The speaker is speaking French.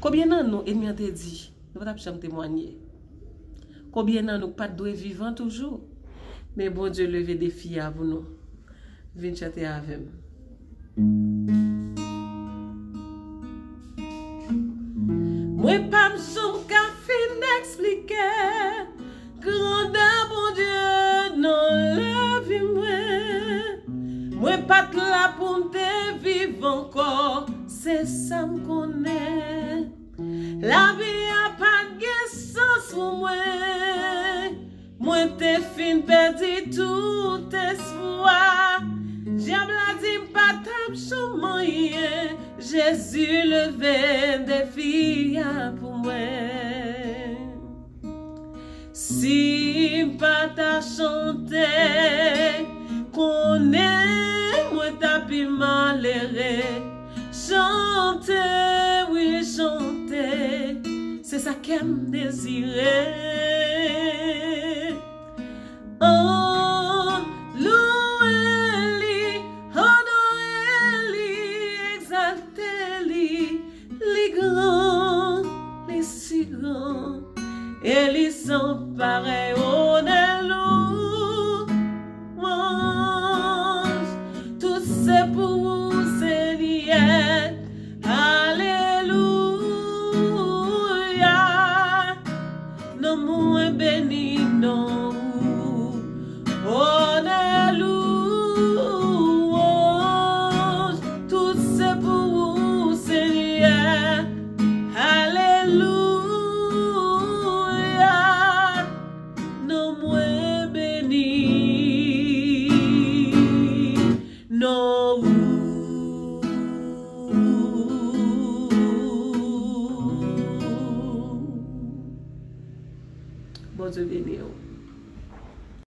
Combien d'années nous, ennemi te dit, nous ne pouvons pas témoigner. Combien d'années nous pas de vivant toujours. Mais bon Dieu levé des filles à vous nous. Viens chanter avec moi pas m'som ka fin expliquer grandeur bon Dieu non la vie moi pas là pour te vivre encore c'est ça me connaît la vie a pas de sens pour moi te fin perdu tout espoir diable a dit pas t'am choumoyer Jésus levé des filles pour moi. Si pas ta chanté, connais moi ta pi maléré. Chanter, oui chanter, c'est ça qu'aime désirer. Oh, louez-li, honorez-li, exaltez-li, les grands, les si grands, et ils sont pareils au louange. Tout c'est pour vous, Seigneur. Alléluia. Non, moi béni, non. Alléluia. Tout c'est pour vous, Seigneur. Alléluia. Non, moi béni. Non. Bon Dieu béni.